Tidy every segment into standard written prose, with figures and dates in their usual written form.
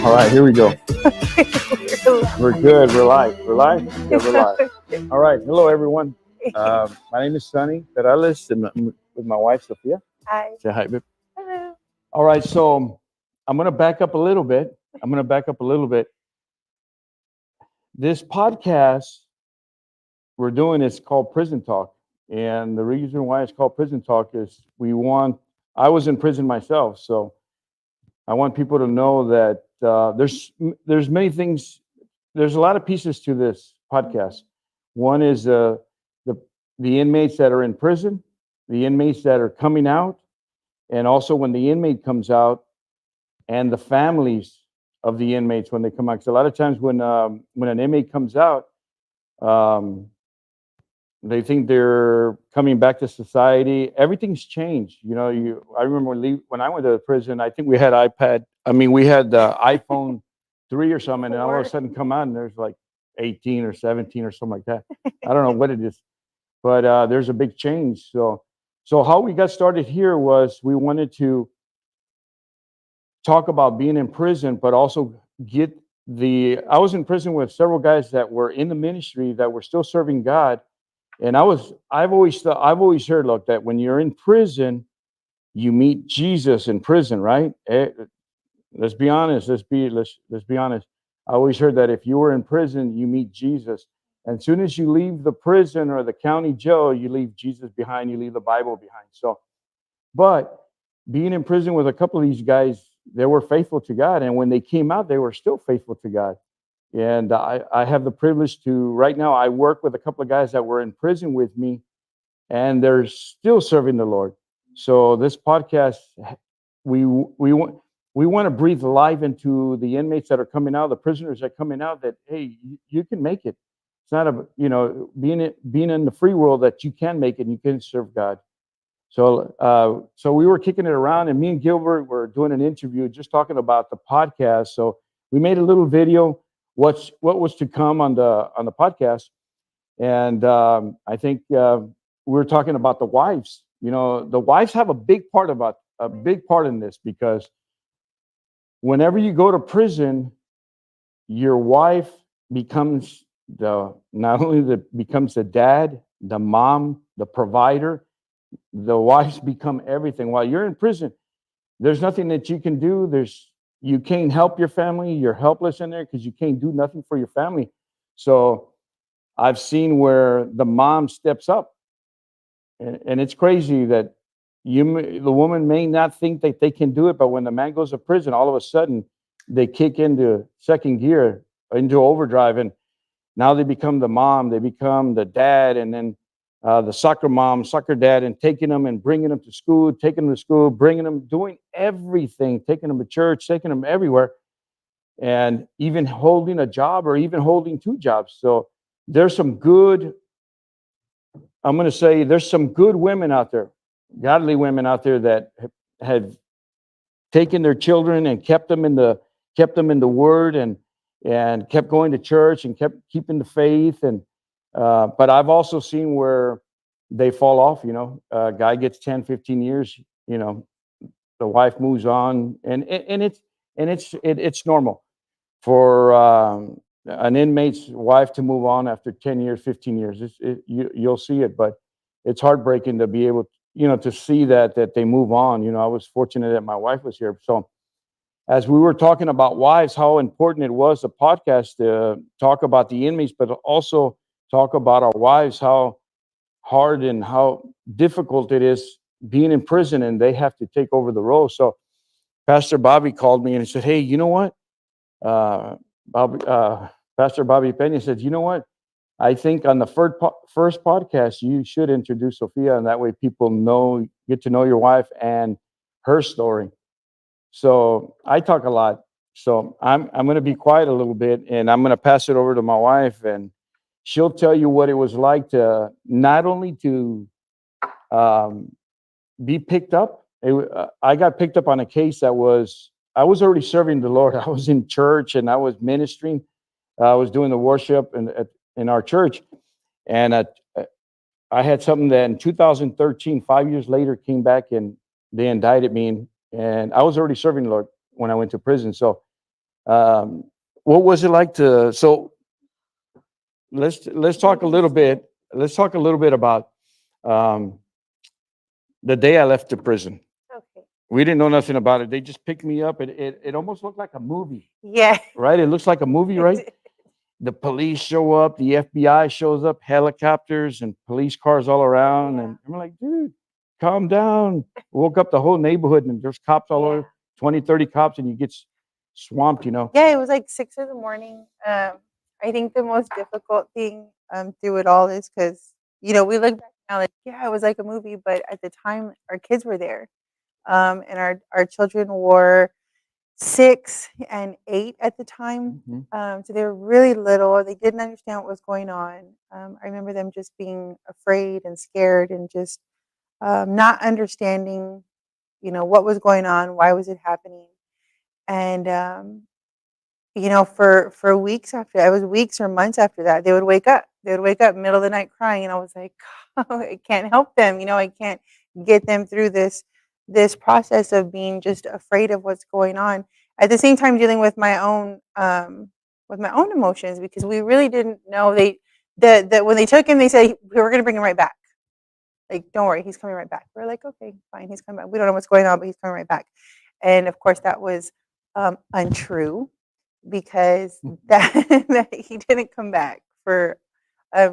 All right, here we go. We're good. We're live. We're live? Yeah, we're live. All right. Hello, everyone. My name is Sonny Perales, and with my wife, Sophia. Hi. Say hi, babe. Hello. All right, so I'm going to back up a little bit. This podcast we're doing is called Prison Talk. And the reason why it's called Prison Talk is I was in prison myself, so I want people to know that there's many things. There's a lot of pieces to this podcast. One is the inmates that are in prison, the inmates that are coming out, and also when the inmate comes out, and the families of the inmates when they come out. Because a lot of times when an inmate comes out, they think they're coming back to society. Everything's changed. You know, I remember when I went to prison, I think we had we had the iPhone 3 or something, and all of a sudden come out and there's like 18 or 17 or something like that. I don't know what it is, but there's a big change. So how we got started here was we wanted to talk about being in prison, but also I was in prison with several guys that were in the ministry that were still serving God. And I've always heard, look, that when you're in prison, you meet Jesus in prison, right? Let's be honest. Let's be honest. I always heard that if you were in prison, you meet Jesus. And as soon as you leave the prison or the county jail, you leave Jesus behind. You leave the Bible behind. But being in prison with a couple of these guys, they were faithful to God, and when they came out, they were still faithful to God. And I have the privilege right now, I work with a couple of guys that were in prison with me, and they're still serving the Lord. So this podcast, we want to breathe life into the inmates that are coming out, the prisoners that are coming out, that, hey, you can make it. It's not being in the free world, that you can make it and you can serve God. So we were kicking it around, and me and Gilbert were doing an interview just talking about the podcast. So we made a little video, what was to come on the podcast, and I think we were talking about the wives. You know, the wives have a big part in this, because whenever you go to prison, your wife becomes becomes the dad, the mom, the provider. The wives become everything. While you're in prison, there's nothing that you can do. You can't help your family. You're helpless in there because you can't do nothing for your family. So I've seen where the mom steps up, and it's crazy that the woman may not think that they can do it, but when the man goes to prison, all of a sudden they kick into second gear, into overdrive, and now they become the mom, they become the dad, and then the soccer mom, soccer dad, and taking them and bringing them to school, bringing them, doing everything, taking them to church, taking them everywhere, and even holding a job or even holding two jobs. So there's some good women out there, godly women out there, that have taken their children and kept them in the Word, and kept going to church and kept keeping the faith. And but I've also seen where they fall off. You know, a guy gets 10, 15 years. You know, the wife moves on, and it's normal for an inmate's wife to move on after 10 years, 15 years. You'll see it, but it's heartbreaking to be able, to see that they move on. You know, I was fortunate that my wife was here. So as we were talking about wives, how important it was, the podcast, to talk about the inmates, but also talk about our wives, how hard and how difficult it is being in prison, and they have to take over the role. So Pastor Bobby called me and he said, hey, you know what? uh, Pastor Bobby Pena said, you know what? I think on the first podcast, you should introduce Sophia, and that way people get to know your wife and her story. So I talk a lot. So I'm going to be quiet a little bit, and I'm going to pass it over to my wife, and she'll tell you what it was like to not only to um, be picked up. I got picked up on a case that I was already serving the Lord. I was in church and I was ministering. I was doing the worship in our church, and I had something that in 2013, 5 years later, came back and they indicted me, and I was already serving the Lord when I went to prison. So, um, what was it like to? So let's talk a little bit. Let's talk a little bit about um, the day I left the prison. Okay. We didn't know nothing about it. They just picked me up. It almost looked like a movie, Yeah. right? It looks like a movie, right? The police show up, the FBI shows up, helicopters and police cars all around. Yeah. And I'm like, dude, calm down. Woke up the whole neighborhood and there's cops all Yeah. over, 20, 30 cops, and you get swamped, you know? Yeah, it was like 6 in the morning. I think the most difficult thing through it all is because, we look back now like, yeah, it was like a movie, but at the time our kids were there. And our children were 6 and 8 at the time. Mhm. So they were really little. They didn't understand what was going on. I remember them just being afraid and scared and just not understanding, what was going on, why was it happening. And for weeks after that, it was weeks or months after that, they would wake up. They would wake up middle of the night crying, and I was like, oh, I can't help them. I can't get them through this process of being just afraid of what's going on. At the same time, dealing with my own emotions because we really didn't know that when they took him, they said we were going to bring him right back. Like, don't worry, he's coming right back. We're like, okay, fine, he's coming back. We don't know what's going on, but he's coming right back. And of course, that was untrue because that he didn't come back for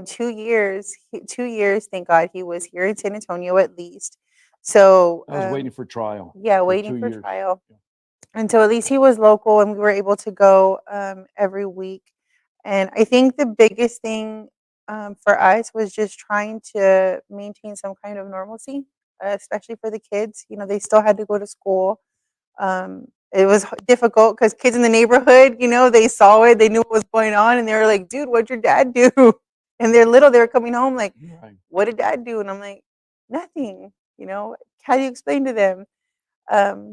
2 years. 2 years, thank God, he was here in San Antonio at least. So I was waiting for trial yeah, for waiting two for years. trial. And so at least he was local, and we were able to go every week. And I think the biggest thing for us was just trying to maintain some kind of normalcy, especially for the kids. They still had to go to school. It was difficult because kids in the neighborhood, they saw it, they knew what was going on, and they were like, "Dude, what'd your dad do?" And they're little, they were coming home like, Right. "What did dad do?" And I'm like, "Nothing." How do you explain to them?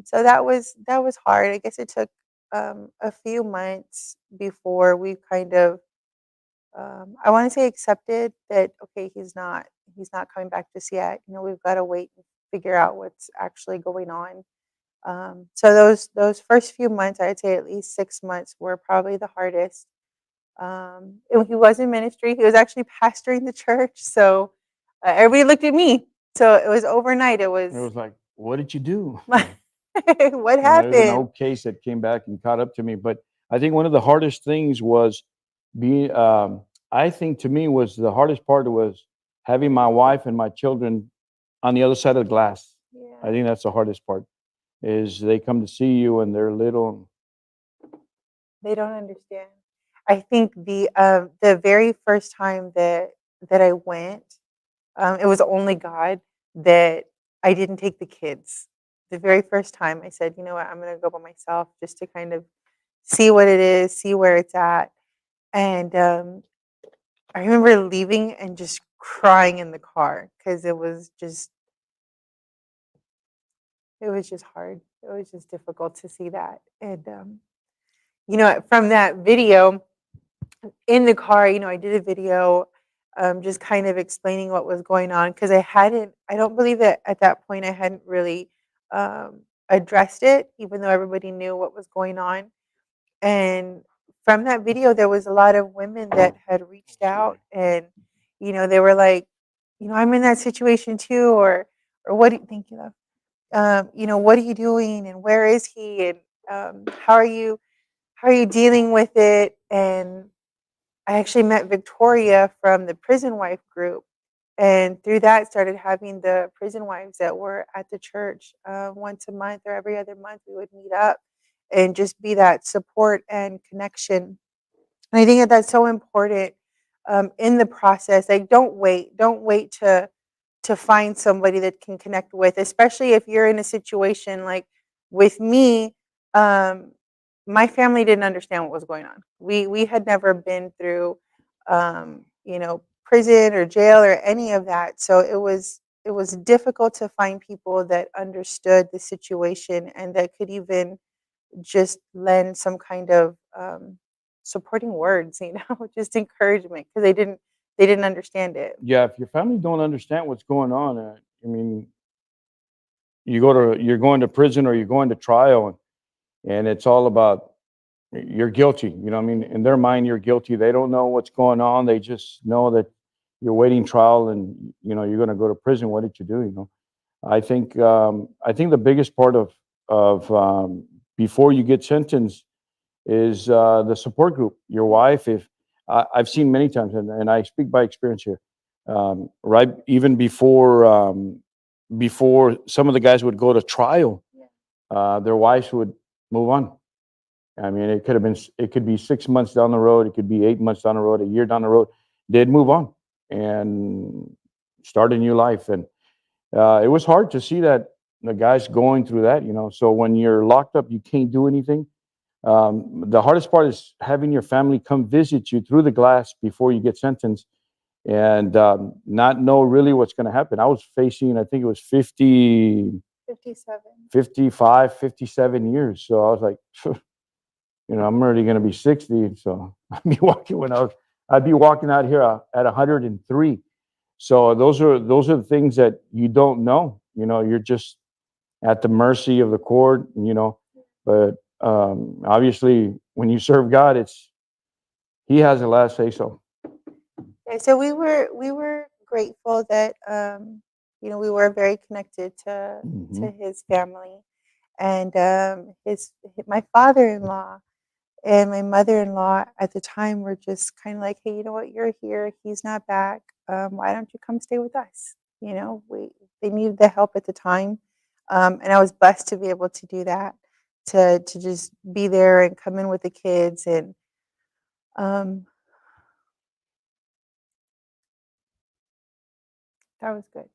So that was hard. I guess it took a few months before we kind of, I want to say, accepted that okay, he's not coming back just yet. We've got to wait and figure out what's actually going on. So those first few months, I'd say at least 6 months, were probably the hardest. And he was in ministry. He was actually pastoring the church, so everybody looked at me. So it was overnight. It was It was like, what did you do? what And there's an happened? old case that came back and caught up to me. But I think one of the hardest things was being, I think to me was the hardest part was having my wife and my children on the other side of the glass. I Yeah, think that's the hardest part is they come to see you and they're little. they don't understand. I think the very first time that I went, it was only God that I didn't take the kids. The very first time I said, you know what, I'm going to go by myself just to kind of see what it is, see where it's at. And I remember leaving and just crying in the car because it was just hard. It was just difficult to see that. And from that video in the car, I did a video just kind of explaining what was going on because I don't believe that at that point I hadn't really addressed it, even though everybody knew what was going on. And from that video, there was a lot of women that had reached out, and they were like, I'm in that situation too, or what? Thank you, love. What are you doing, and where is he, and how are you dealing with it? And I actually met Victoria from the Prison Wife group, and through that started having the prison wives that were at the church once a month or every other month. We would meet up, and just be that support and connection. And I think that that's so important in the process. Like, don't wait to find somebody that can connect with, especially if you're in a situation like with me. Um, my family didn't understand what was going on. We had never been through, prison or jail or any of that. So it was difficult to find people that understood the situation and that could even just lend some kind of supporting words, just encouragement because they didn't understand it. Yeah, if your family don't understand what's going on, I mean, you're going to prison or you're going to trial, and it's all about you're guilty. You know, what I mean, in their mind, you're guilty. They don't know what's going on. They just know that you're waiting trial, and you're going to go to prison. What did you do? I think the biggest part of before you get sentenced is the support group. Your wife, if I've seen many times, and I speak by experience here. Right, even before some of the guys would go to trial, their wives would move on. I mean, it could be 6 months down the road, it could be 8 months down the road, a year down the road. They'd move on and start a new life. And it was hard to see that the guys going through that. So when you're locked up, you can't do anything. The hardest part is having your family come visit you through the glass before you get sentenced and not know really what's going to happen. I was facing, I think it was 57. 55, 57 years. So I was like, I'm already going to be 60. So I'd be walking out here at 103. So those are the things that you don't know. You're just at the mercy of the court. But obviously, when you serve God, He has the last say so. Yeah, so we were grateful that we were very connected Hmm. to his family, and my father-in-law and my mother-in-law at the time were just kind of like, hey, you know what, you're here, he's not back. Why don't you come stay with us? They needed the help at the time, and I was blessed to be able to do that, to just be there and come in with the kids, and um, that was good.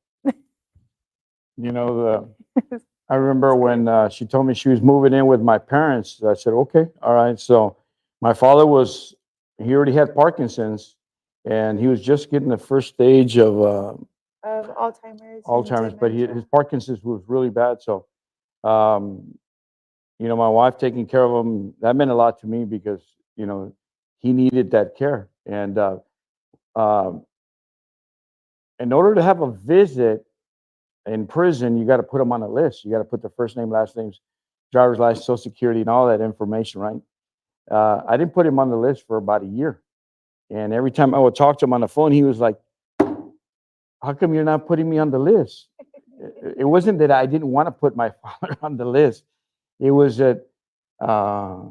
You know, It I remember was good. when she told me she was moving in with my parents. I said, okay, all right. So my father he already had Parkinson's, and he was just getting the first stage of Of Alzheimer's and Alzheimer's, but his dementia. Parkinson's was really bad. So, um, my wife taking care of him, that meant a lot to me because, you know, he needed that care. And um, in order to have a visit in prison, you got to put him on a list. You got to put the first name, last names, driver's license, social security, and all that information, right? I didn't put him on the list for about a year. And every time I would talk to him on the phone, he was like, how come you're not putting me on the list? It wasn't that I didn't want to put my father on the list. It was that, uh,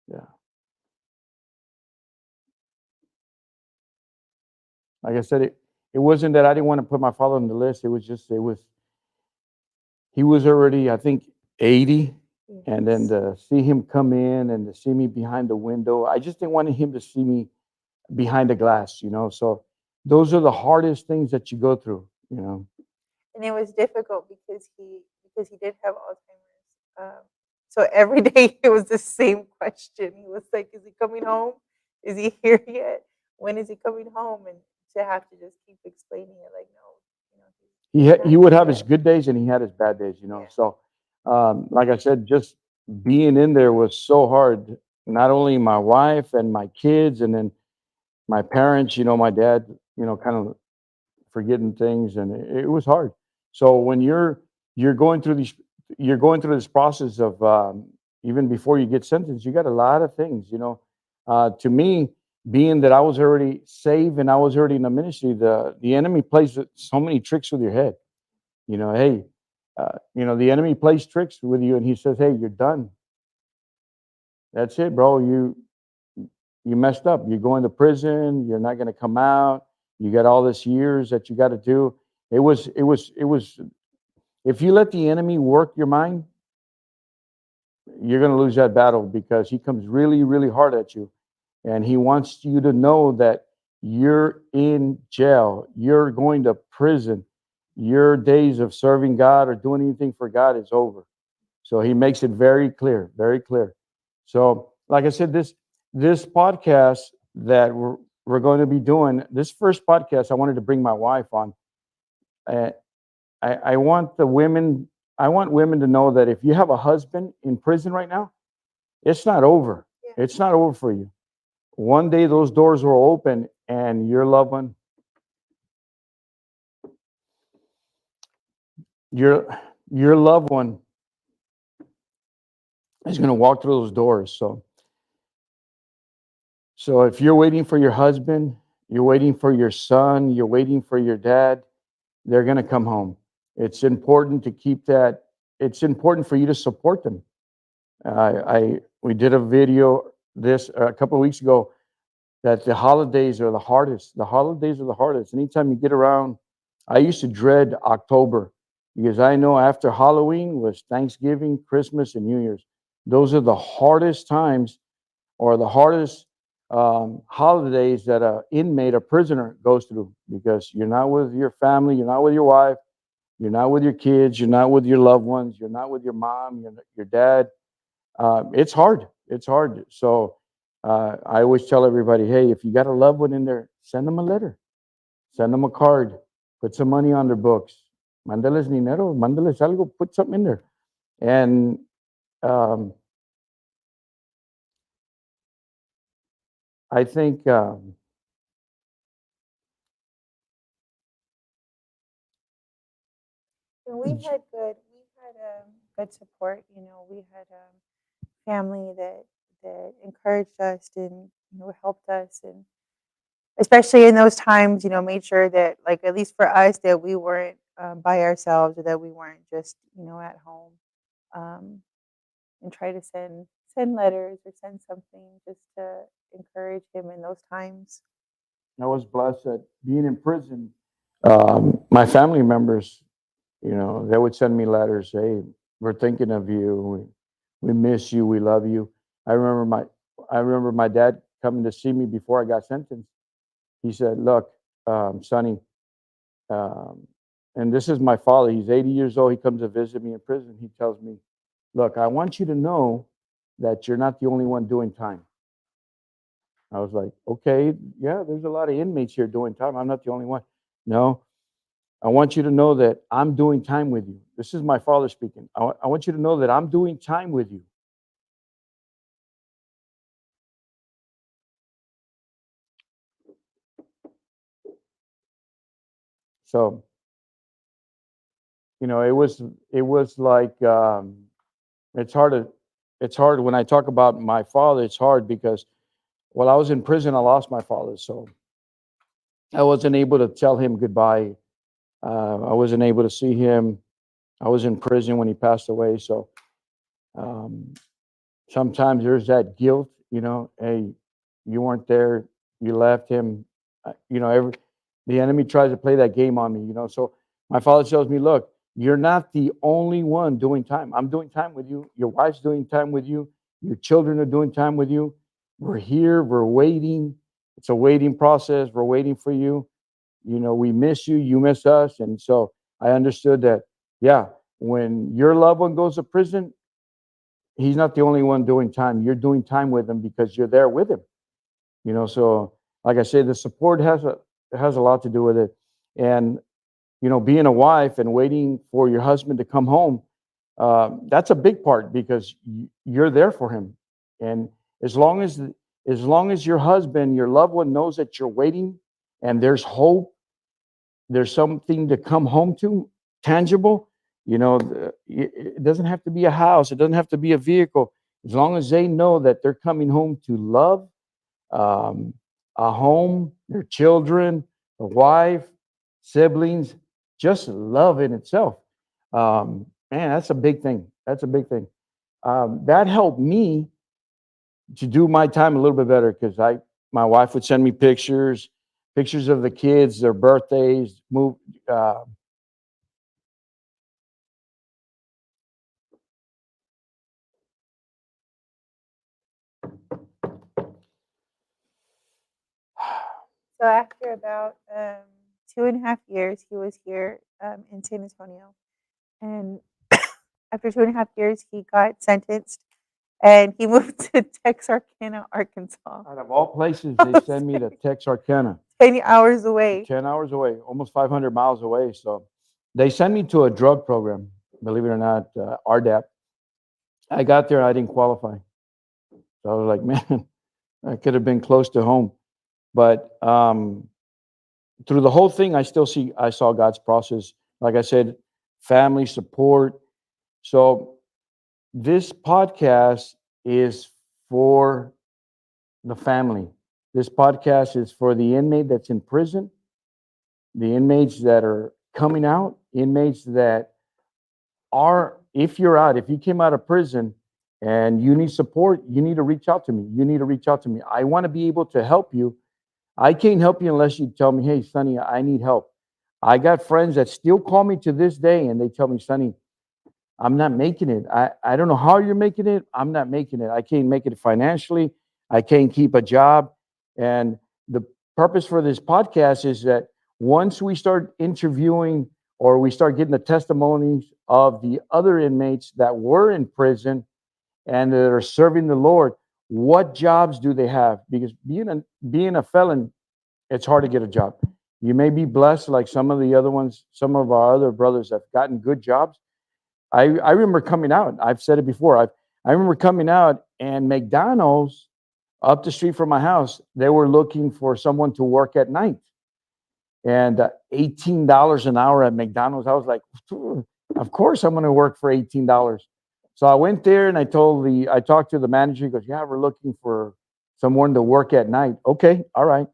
yeah, like I said, it wasn't that I didn't want to put my father on the list. He was already, I think, 80. And then Yes. to see him come in and to see me behind the window, I just didn't want him to see me behind the glass. So those are the hardest things that you go through. And it was difficult because he did have Alzheimer's. So every day it was the same question. He was like, "Is he coming home? Is he here yet? When is he coming home?" And to have to just keep explaining it, like, no, he's not He would here have his yet. good days and he had his bad days. Yeah. So, like I said, just being in there was so hard. Not only my wife and my kids, and then my parents. My dad. Kind of forgetting things, and it was hard. So when you're going through these, you're going through this process of even before you get sentenced, you got a lot of things. To me, being that I was already saved and I was already in the ministry, the enemy plays so many tricks with your head. Hey, the enemy plays tricks with you, and he says, "Hey, you're done. That's it, bro. You messed up. You're going to prison. You're not going to come out. You got all this years that you got to do." It was. If you let the enemy work your mind, you're going to lose that battle because he comes really, really hard at you. And he wants you to know that you're in jail, you're going to prison, your days of serving God or doing anything for God is over. So he makes it very clear, very clear. So, like I said, this podcast that we're going to be doing, this first podcast, I wanted to bring my wife on. Uh, I want the women, I want women to know that if you have a husband in prison right now, it's not over. Yeah. It's not over for you. One day those doors will open and your loved one, your your loved one is going to walk through those doors. So if you're waiting for your husband, you're waiting for your son, you're waiting for your dad, they're going to come home. It's important to keep that. It's important for you to support them. I we did a video this a couple of weeks ago that the holidays are the hardest. The holidays are the hardest. Anytime you get around, I used to dread October because I know after Halloween was Thanksgiving, Christmas, and New Year's. Those are the hardest times or the hardest holidays that a inmate, a prisoner goes through because you're not with your family, you're not with your wife, you're not with your kids, you're not with your loved ones, you're not with your mom, your dad. It's hard. It's hard. So I always tell everybody, hey, if you got a loved one in there, send them a letter, send them a card, put some money on their books. Mándales dinero, mándales algo, put something in there. And um, I think And we had good support. You know, we had family that encouraged us and helped us, and especially in those times, made sure that, like, at least for us, that we weren't by ourselves, or that we weren't just at home, um, and try to send letters or send something just to encourage him in those times. I was blessed that being in prison, my family members, they would send me letters. Hey, we're thinking of you. We miss you. We love you. I remember my I remember my dad coming to see me before I got sentenced. He said, "Look, Sonny, um, and this is my father. He's 80 years old. He comes to visit me in prison. He tells me, look, I want you to know that you're not the only one doing time." I was like, okay, yeah, there's a lot of inmates here doing time. I'm not the only one. No, I want you to know that I'm doing time with you. This is my father speaking. I want you to know that I'm doing time with you. So, it was like it's hard to it's hard when I talk about my father. It's hard because while I was in prison, I lost my father, so I wasn't able to tell him goodbye. I wasn't able to see him. I was in prison when he passed away, so um, sometimes there's that guilt. Hey, you weren't there. You left him. The enemy tries to play that game on me. So my father tells me, look, you're not the only one doing time. I'm doing time with you. Your wife's doing time with you. Your children are doing time with you. We're here. We're waiting. It's a waiting process. We're waiting for you. We miss you. You miss us. And so I understood that, yeah, when your loved one goes to prison, he's not the only one doing time. You're doing time with him because you're there with him. So like I said, the support has a lot to do with it. And being a wife and waiting for your husband to come home, that's a big part because you're there for him. And as long as your husband, your loved one, knows that you're waiting and there's hope, there's something to come home to, tangible. It doesn't have to be a house. It doesn't have to be a vehicle. As long as they know that they're coming home to love, um, a home, their children, a wife, siblings, just love in itself. Man, that's a big thing. That's a big thing. That helped me to do my time a little bit better because my wife would send me pictures. pictures of the kids, their birthdays, uh, So after about 2.5 years, he was here in San Antonio, and after 2.5 years, he got sentenced, and he moved to Texarkana, Arkansas. out of all places, I they was send me to like, Texarkana, 10 hours away. 10 hours away, almost 500 miles away. So they sent me to a drug program, believe it or not, RDAP. I got there, I didn't qualify. So I was like, man, I could have been close to home. But through the whole thing, I saw God's process. Like I said, family support. So this podcast is for the family. This podcast is for the inmate that's in prison, the inmates that are coming out, inmates that are, if you're out, if you came out of prison and you need support, you need to reach out to me. You need to reach out to me. I want to be able to help you. I can't help you unless you tell me, hey, Sonny, I need help. I got friends that still call me to this day and they tell me, Sonny, I'm not making it. I don't know how you're making it. I'm not making it. I can't make it financially. I can't keep a job. And the purpose for this podcast is that once we start interviewing or we start getting the testimonies of the other inmates that were in prison and that are serving the Lord, what jobs do they have? Because being a felon, it's hard to get a job. You may be blessed like some of the other ones, some of our other brothers have gotten good jobs. I remember coming out. I've said it before. I remember coming out and McDonald's up the street from my house, they were looking for someone to work at night. And $18 an hour at McDonald's. I was like, of course I'm going to work for $18. So I went there and I talked to the manager. He goes, yeah, we're looking for someone to work at night. Okay, all right.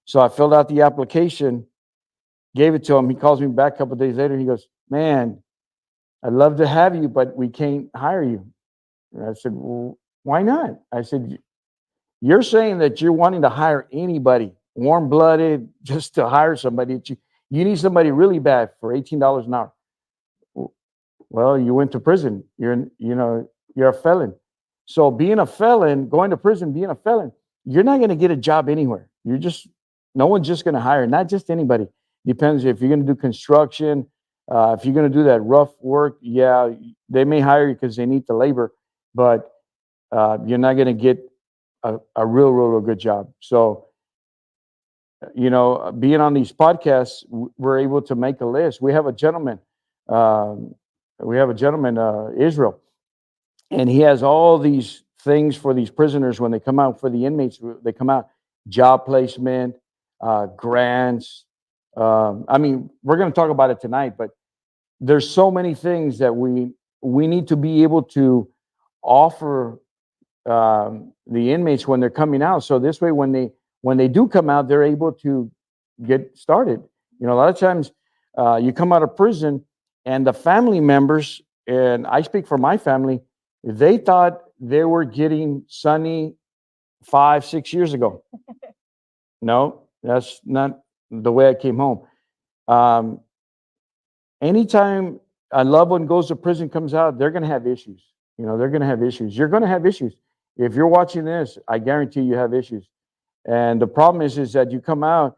So I filled out the application, gave it to him. He calls me back a couple of days later. He goes, man, I'd love to have you, but we can't hire you. And I said, well, why not? I said, you're saying that you're wanting to hire anybody, warm blooded, just to hire somebody. You need somebody really bad for $18 an hour. Well, you went to prison. You're a felon. So being a felon, going to prison, being a felon, you're not going to get a job anywhere. No one's just going to hire, not just anybody. Depends if you're going to do construction, if you're going to do that rough work, yeah, they may hire you because they need the labor, but you're not going to get a real good job. So, being on these podcasts, we're able to make a list. We have a gentleman, Israel, and he has all these things for these prisoners when they come out, for the inmates, they come out, job placement, grants. I mean, we're going to talk about it tonight, but there's so many things that we need to be able to offer the inmates when they're coming out. So this way, when they do come out, they're able to get started. A lot of times you come out of prison and the family members, and I speak for my family, they thought they were getting Sonny 5-6 years ago. No, that's not the way I came home. Anytime a loved one goes to prison, comes out, they're going to have issues. They're going to have issues. You're going to have issues. If you're watching this, I guarantee you have issues. And the problem is that you come out,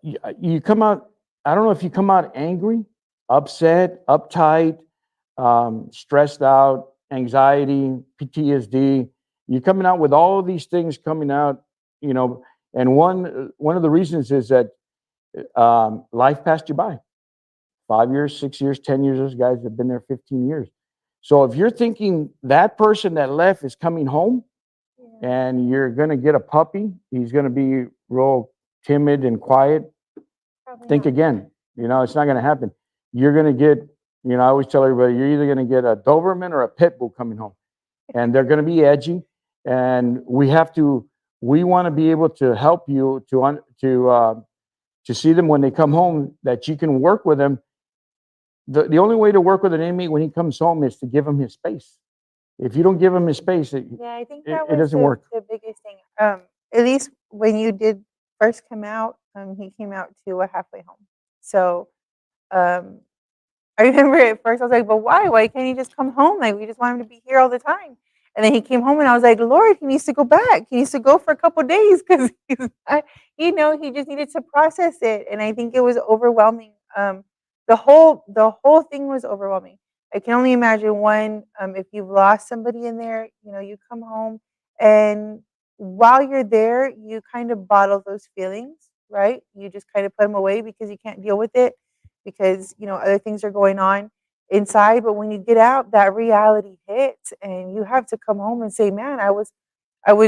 you come out, I don't know if you come out angry, upset, uptight, stressed out, anxiety, PTSD. You're coming out with all of these things coming out, and one of the reasons is that life passed you by. 5 years, 6 years, 10 years, those guys have been there 15 years. So if you're thinking that person that left is coming home and you're going to get a puppy, he's going to be real timid and quiet, think again. It's not going to happen. You're going to get, I always tell everybody, you're either going to get a Doberman or a pit bull coming home. And they're going to be edgy. And we want to be able to help you to see them when they come home, that you can work with them. The only way to work with an inmate when he comes home is to give him his space. If you don't give him his space, I think that it doesn't work. the biggest thing. At least when you did first come out, he came out to a halfway home. So um, I remember at first I was like, "But why? Why can't he just come home? Like we just want him to be here all the time." And then he came home, and I was like, "Lord, he needs to go back. He needs to go for a couple days because he just needed to process it." And I think it was overwhelming. The whole thing was overwhelming. I can only imagine one, if you've lost somebody in there, you come home, and while you're there, you kind of bottle those feelings, right? You just kind of put them away because you can't deal with it because other things are going on inside. But when you get out, that reality hits, and you have to come home and say, "Man, I was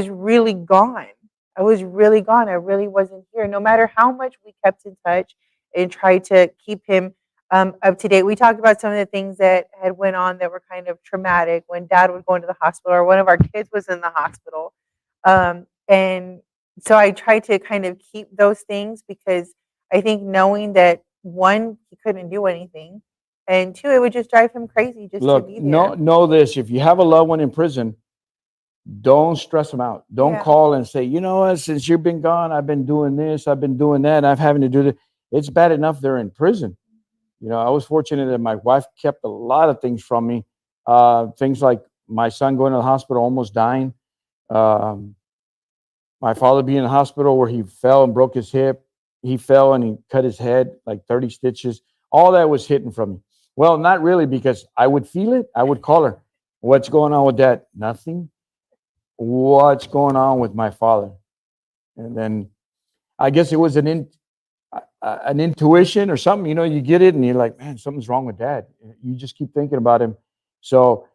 really gone. I was really gone. I really wasn't here." No matter how much we kept in touch and tried to keep him up to date. We talked about some of the things that had went on that were kind of traumatic when Dad would go into the hospital or one of our kids was in the hospital. And so I tried to kind of keep those things because I think knowing that one, he couldn't do anything, and two, it would just drive him crazy just to Look, be there. know this: if you have a loved one in prison, don't stress them out. Don't Yeah. call and say, you know what, since you've been gone, I've been doing this, I've been doing that, I'm having to do this. It's bad enough they're in prison. I was fortunate that my wife kept a lot of things from me. Things like my son going to the hospital, almost dying. Um, my father being in the hospital where he fell and broke his hip. He fell and he cut his head, like 30 stitches. All that was hidden from me. Well, not really, because I would feel it. I would call her. What's going on with that? Nothing. What's going on with my father? And then I guess it was an intuition or something. You get it and you're like, man, something's wrong with dad. You just keep thinking about him. So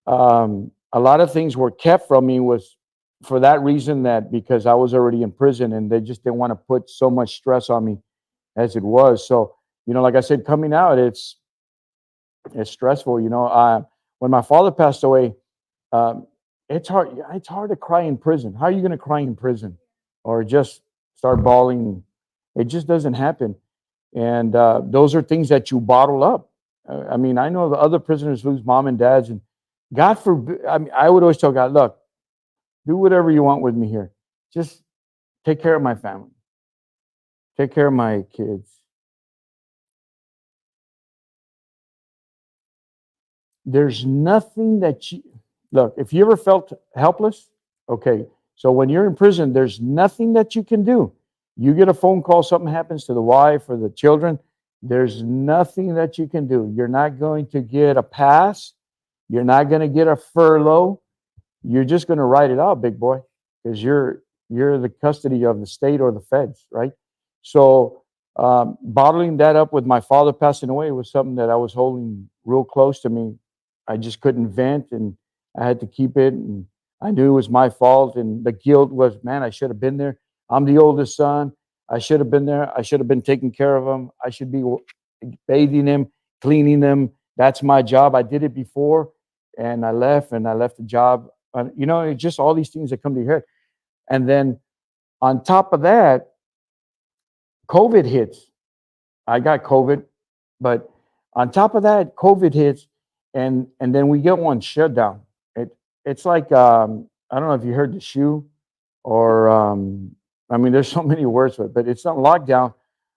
a lot of things were kept from me was for that reason, that because I was already in prison and they just didn't want to put so much stress on me as it was. So, like I said, coming out, it's stressful. When my father passed away, um, it's hard. It's hard to cry in prison. How are you going to cry in prison, or just start bawling? It just doesn't happen. And those are things that you bottle up. I mean, I know the other prisoners lose mom and dads, and God forbid. I mean, I would always tell God, look, do whatever you want with me here. Just take care of my family. Take care of my kids. There's nothing that you look. If you ever felt helpless, okay. So when you're in prison, there's nothing that you can do. You get a phone call, something happens to the wife or the children. There's nothing that you can do. You're not going to get a pass. You're not going to get a furlough. You're just going to write it out, big boy, because you're the custody of the state or the feds, right? So bottling that up with my father passing away was something that I was holding real close to me. I just couldn't vent, and I had to keep it. And I knew it was my fault, and the guilt was, man, I should have been there. I'm the oldest son. I should have been there. I should have been taking care of him. I should be bathing him, cleaning him. That's my job. I did it before, and I left the job. It's just all these things that come to your head. And then on top of that, COVID hits. I got COVID, but on top of that, COVID hits, and then we get one shutdown. It's like I don't know if you heard the shoe, or I mean, there's so many words for it, but it's not lockdown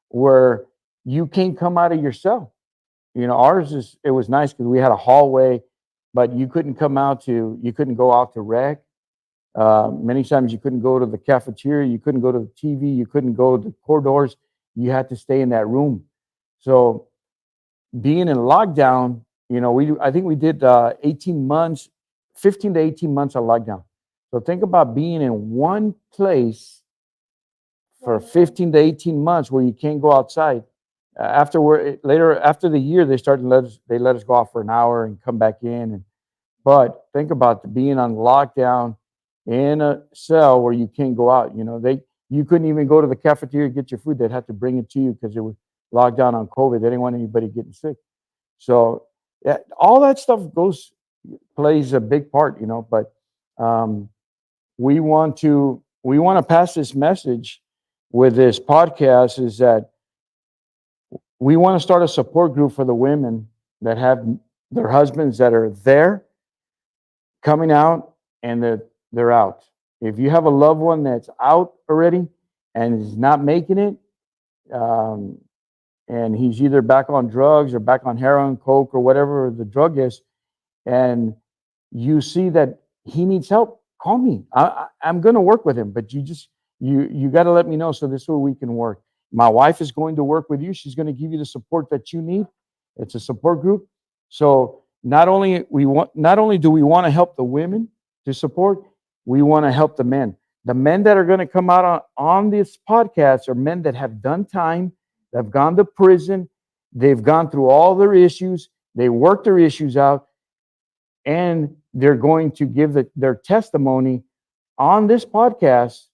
where you can't come out of your cell. Ours it was nice because we had a hallway, but you couldn't you couldn't go out to rec. Many times you couldn't go to the cafeteria, you couldn't go to the TV, you couldn't go to the corridors. You had to stay in that room. So being in lockdown, I think we did 18 months, 15 to 18 months of lockdown. So think about being in one place for 15 to 18 months where you can't go outside. After the year, they let us go out for an hour and come back in. But think about being on lockdown in a cell where you can't go out. You couldn't even go to the cafeteria to get your food. They'd have to bring it to you because it was locked down on COVID. They didn't want anybody getting sick. So all that stuff plays a big part, But um, we want to pass this message with this podcast, is that we want to start a support group for the women that have their husbands that are there, coming out, and they're out. If you have a loved one that's out already and is not making it, um, and he's either back on drugs or back on heroin, coke, or whatever the drug is, and you see that he needs help, call me. I'm going to work with him, but you got to let me know so this way we can work. My wife is going to work with you. She's going to give you the support that you need. It's a support group. So not only do we want to help the women to support, we want to help the men. The men that are going to come out on this podcast are men that have done time, that have gone to prison, they've gone through all their issues, they worked their issues out, and they're going to give their testimony on this podcast,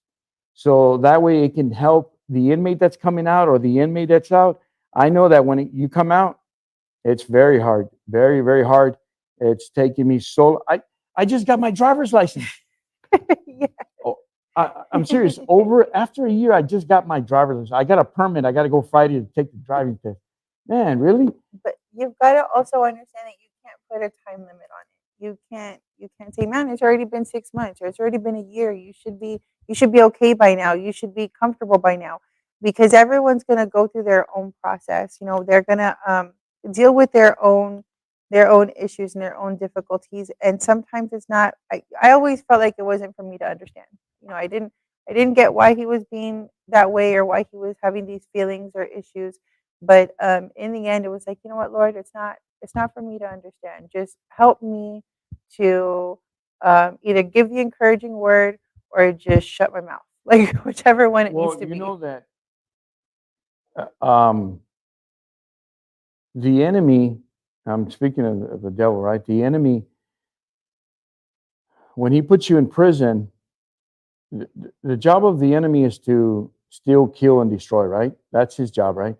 so that way it can help the inmate that's coming out or the inmate that's out. I know that when you come out, it's very hard, very, very hard. It's taking me I just got my driver's license. Yeah. Oh, I'm serious. After a year, I just got my driver's license. I got a permit. I got to go Friday to take the driving test. Man, really? But you've got to also understand that you can't put a time limit on it. You can't say, man, it's already been 6 months or it's already been a year. You should be okay by now. You should be comfortable by now, because everyone's gonna go through their own process. You know, they're gonna deal with their own issues and their own difficulties. And sometimes it's not. I always felt like it wasn't for me to understand. You know, I didn't get why he was being that way or why he was having these feelings or issues. But in the end, it was like, you know what, Lord, it's not for me to understand. Just help me to either give the encouraging word or just shut my mouth, like whichever one it needs Well, to you be. know that um, the enemy, I'm speaking of the devil, right? The enemy, when he puts you in prison, the job of the enemy is to steal, kill, and destroy, right? That's his job, right?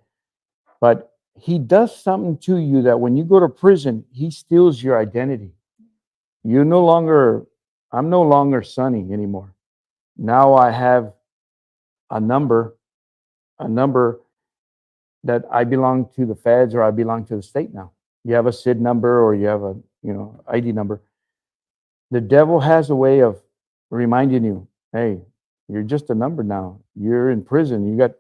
But he does something to you that when you go to prison, he steals your identity. You no longer, I'm no longer Sonny anymore. Now I have a number, a number that I belong to the feds or I belong to the state now. You have a SID number or you have a, ID number. The devil has a way of reminding you, hey, you're just a number now. You're in prison. You got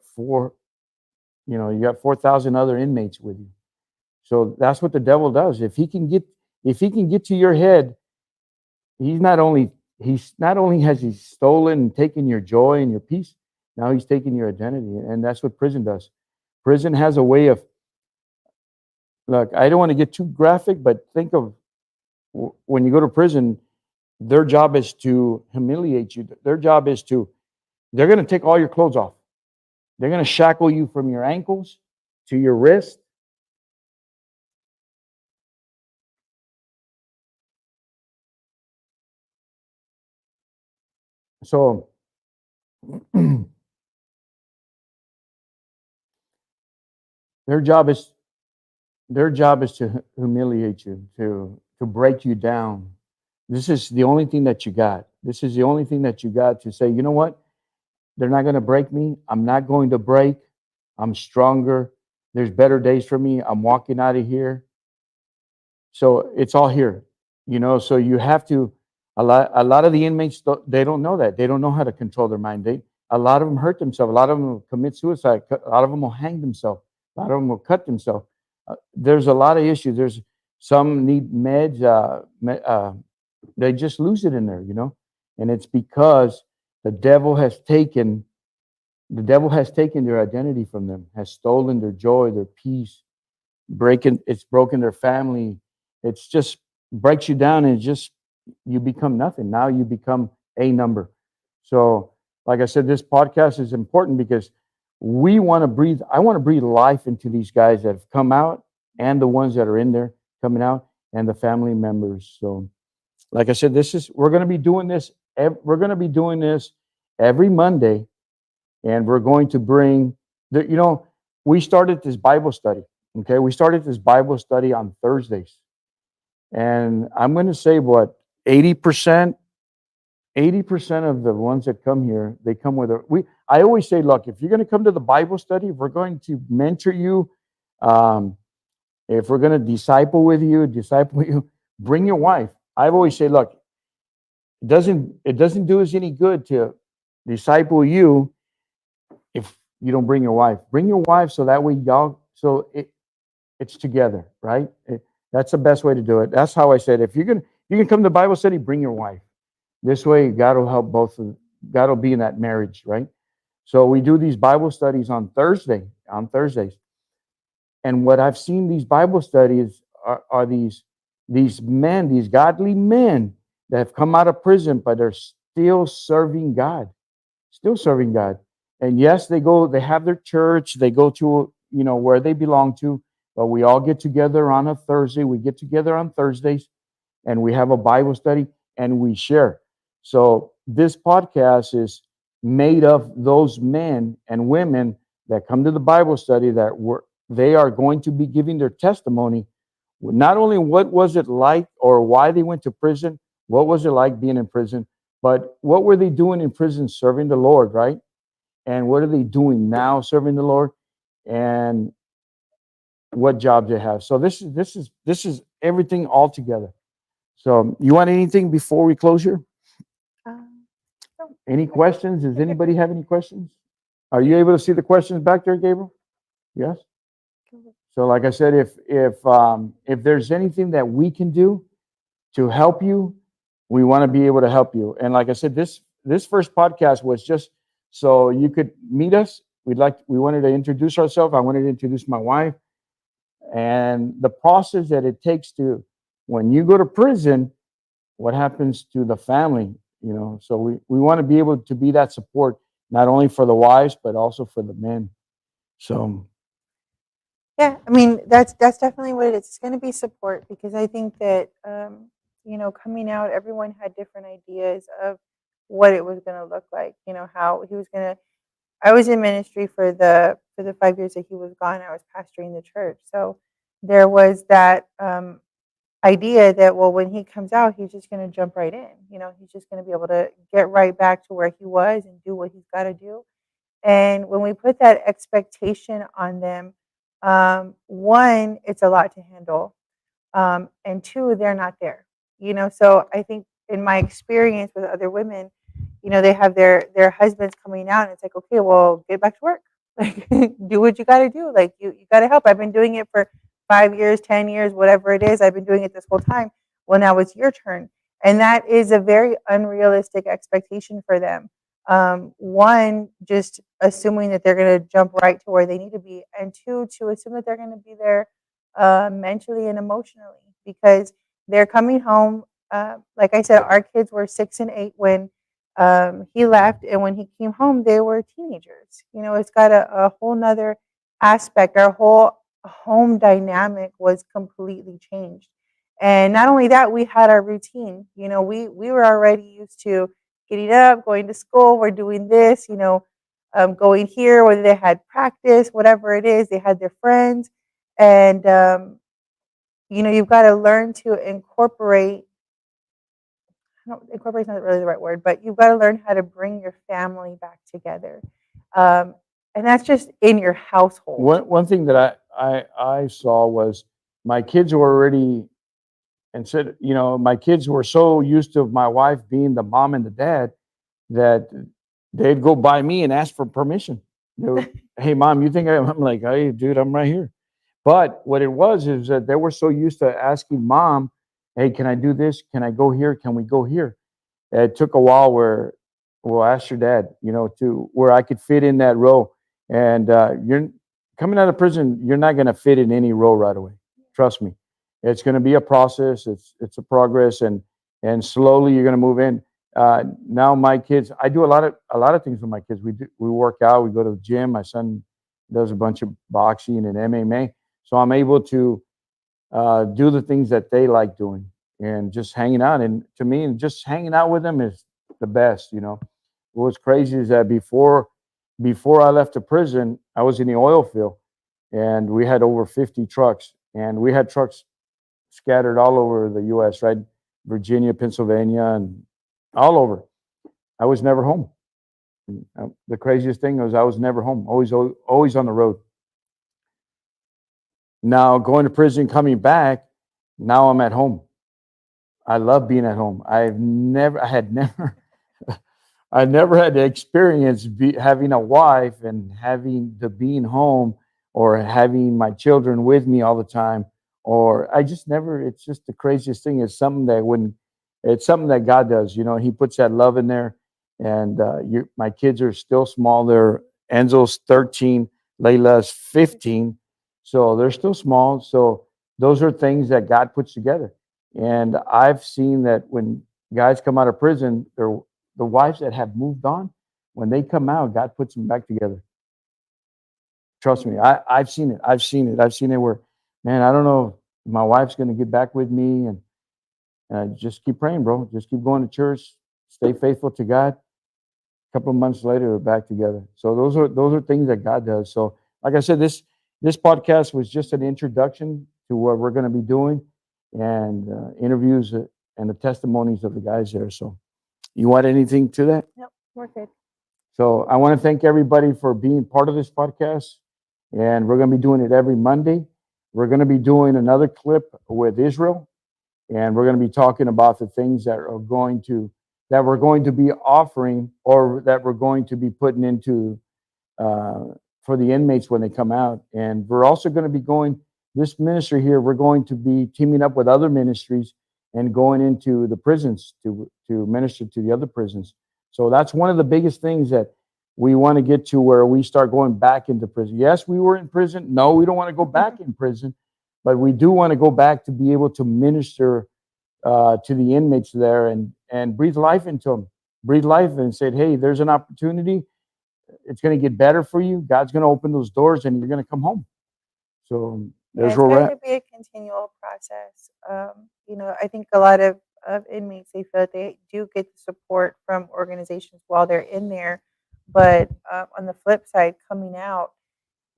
4,000 other inmates with you. So that's what the devil does. If he can get to your head, he's not only has he stolen and taken your joy and your peace, now he's taking your identity. And that's what prison does. Prison has a way of, look, I don't want to get too graphic, but think of when you go to prison, their job is to humiliate you. Their job is they're going to take all your clothes off. They're going to shackle you from your ankles to your wrist. So their job is to humiliate you, to break you down. This is the only thing that you got. This is the only thing that you got to say, you know what? They're not going to break me. I'm not going to break. I'm stronger. There's better days for me. I'm walking out of here. So it's all here. So you have to, a lot of the inmates, they don't know that. They don't know how to control their mind. A lot of them hurt themselves. A lot of them will commit suicide. A lot of them will hang themselves. A lot of them will cut themselves. There's a lot of issues. There's some need meds. They just lose it in there. And it's because the devil has taken their identity from them, has stolen their joy, their peace, it's broken their family. It's just breaks you down, and you become nothing. Now you become a number. So, like I said, this podcast is important because I want to breathe life into these guys that have come out and the ones that are in there coming out and the family members. So, like I said, we're going to be doing this. We're going to be doing this every Monday, and we're going to bring we started this Bible study. Okay, we started this Bible study on Thursdays, and I'm going to say 80%, 80% of the ones that come here, they come with I always say, look, if you're going to come to the Bible study, if we're going to mentor you, if we're going to disciple you, bring your wife. I've always say, look, it doesn't do us any good to disciple you if you don't bring your wife. Bring your wife so that way it's together, right? That's the best way to do it. That's how I said, if you can come to Bible study, bring your wife. This way, God will help both of God will be in that marriage, right? So we do these Bible studies on Thursdays. And what I've seen these Bible studies are these men, these godly men that have come out of prison, but are still serving God. And yes, they have their church, they go to, where they belong to, but we all get together on a Thursday. We get together on Thursdays and we have a Bible study and we share. So this podcast is made of those men and women that come to the Bible study they are going to be giving their testimony, not only what was it like or why they went to prison, what was it like being in prison, but what were they doing in prison serving the Lord, right? And what are they doing now serving the Lord? And what jobs they have. So this is everything all together. So you want anything before we close here? Um, no. Any questions? Does anybody have any questions? Are you able to see the questions back there, Gabriel? Yes. So like I said, if there's anything that we can do to help you, we want to be able to help you. And like I said, this first podcast was just so you could meet us. We wanted to introduce ourselves. I wanted to introduce my wife and the process that it takes to when you go to prison, what happens to the family, So we want to be able to be that support, not only for the wives, but also for the men. So Yeah, I mean that's definitely what it is. It's going to be support because I think that coming out, everyone had different ideas of what it was going to look like. How he was going to. I was in ministry for the 5 years that he was gone. I was pastoring the church, so there was that idea that when he comes out, he's just going to jump right in. He's just going to be able to get right back to where he was and do what he's got to do. And when we put that expectation on them, one, it's a lot to handle, and two, they're not there. So I think in my experience with other women, they have their husbands coming out, and it's like, okay, well, get back to work, like do what you got to do, like you got to help. I've been doing it for 5 years, 10 years, whatever it is. I've been doing it this whole time. Well, now it's your turn, and that is a very unrealistic expectation for them. One, just assuming that they're going to jump right to where they need to be, and two, to assume that they're going to be there mentally and emotionally because they're coming home. Like I said, our kids were 6 and 8 when he left, and when he came home, they were teenagers. It's got a whole nother aspect. Our whole home dynamic was completely changed. And not only that, we had our routine. We were already used to getting up, going to school, we're doing this, going here, whether they had practice, whatever it is, they had their friends. And, you've got to learn to incorporate, incorporate is not really the right word, but you've got to learn how to bring your family back together. And that's just in your household. One thing that I saw was my kids were already and said, my kids were so used to my wife being the mom and the dad that they'd go by me and ask for permission. They were, hey, mom, you think I'm like, hey, dude, I'm right here. But what it was is that they were so used to asking mom, hey, can I do this? Can I go here? Can we go here? It took a while where, well, ask your dad, to where I could fit in that role. And you're coming out of prison, you're not going to fit in any role right away. Trust me. It's going to be a process. It's a progress, and slowly you're going to move in. Now my kids, I do a lot of things with my kids. We work out. We go to the gym. My son does a bunch of boxing and MMA, so I'm able to do the things that they like doing and just hanging out. And to me, just hanging out with them is the best. What's crazy is that before I left the prison, I was in the oil field, and we had over 50 trucks, and we had trucks scattered all over the U.S., right? Virginia, Pennsylvania, and all over. I was never home. The craziest thing was I was never home, always on the road. Now going to prison, coming back, now I'm at home. I love being at home. I had never, I never had to experience having a wife and having the being home or having my children with me all the time. Or I just never. It's just the craziest thing. It's something that when it's something that God does. You know, He puts that love in there. And my kids are still small. Enzo's 13, Layla's 15, so they're still small. So those are things that God puts together. And I've seen that when guys come out of prison, they're the wives that have moved on, when they come out, God puts them back together. Trust me, I've seen it. I've seen it. I've seen it where, man, I don't know if my wife's going to get back with me, and just keep praying, bro. Just keep going to church. Stay faithful to God. A couple of months later, they're back together. So those are things that God does. So, like I said, this podcast was just an introduction to what we're going to be doing, and interviews and the testimonies of the guys there. So, you want anything to that? Nope, we're good. So I want to thank everybody for being part of this podcast. And we're going to be doing it every Monday. We're going to be doing another clip with Israel. And we're going to be talking about the things that we're going to be offering, or that we're going to be putting into uh, for the inmates when they come out. And we're also going to be this ministry here, we're going to be teaming up with other ministries and going into the prisons to minister to the other prisons. So that's one of the biggest things that we want to get to, where we start going back into prison. Yes, we were in prison. No, we don't want to go back in prison, but we do want to go back to be able to minister to the inmates there, and breathe life into them, breathe life, and said, hey, there's an opportunity. It's going to get better for you. God's going to open those doors, and you're going to come home. So Yeah, there's it's where we're going at. to be a continual process. I think a lot of inmates, they feel that they do get the support from organizations while they're in there, but on the flip side, coming out,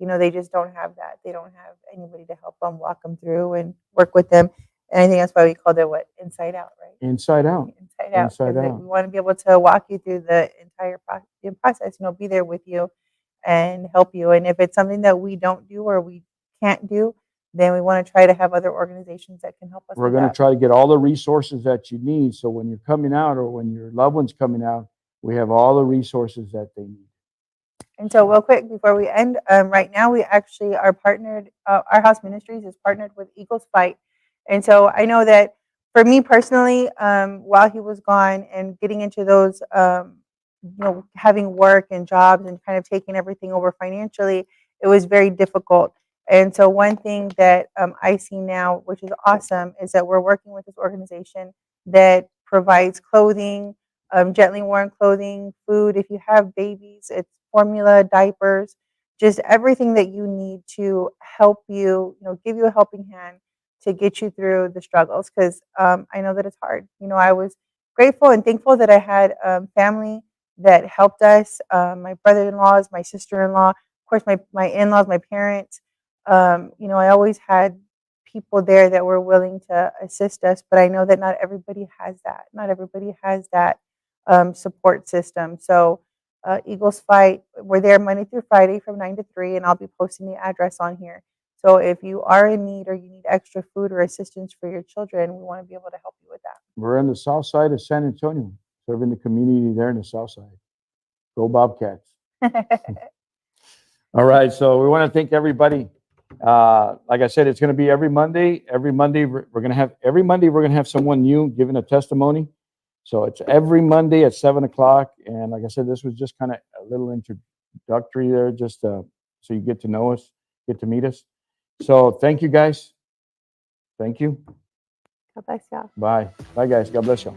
they just don't have that. They don't have anybody to help them, walk them through, and work with them. And I think that's why we called it what, Inside Out, right? Inside out. Inside Out, Inside because out. we want to be able to walk you through the entire process. Be there with you and help you. And if it's something that we don't do or we can't do, then we want to try to have other organizations that can help us We're with going to that. try to get all the resources that you need. So when you're coming out, or when your loved one's coming out, we have all the resources that they need. And so, real quick before we end, right now we actually are partnered. Our house ministries is partnered with Eagles Fight, and so I know that for me personally, while he was gone and getting into those, having work and jobs and kind of taking everything over financially, it was very difficult. And so, one thing that I see now, which is awesome, is that we're working with this organization that provides clothing, gently worn clothing, food. If you have babies, it's formula, diapers, just everything that you need to help you, give you a helping hand to get you through the struggles. Because I know that it's hard. I was grateful and thankful that I had family that helped us. My brother-in-laws, my sister-in-law, of course, my in-laws, my parents. I always had people there that were willing to assist us, but I know that not everybody has that. Not everybody has that support system. So, Eagles Fight, we're there Monday through Friday from 9 to 3, and I'll be posting the address on here. So, if you are in need or you need extra food or assistance for your children, we want to be able to help you with We're on the south side of San Antonio, serving the community there in the south side. Go Bobcats. that. All right. So we want to thank everybody. Like I said, it's going to be every Monday. Every Monday we're going to have someone new giving a testimony. So it's every Monday at 7:00. And like I said, this was just kind of a little introductory there, just so you get to know us, get to meet us. So thank you, guys. Thank you. God bless y'all. Bye. Bye, guys. God bless you.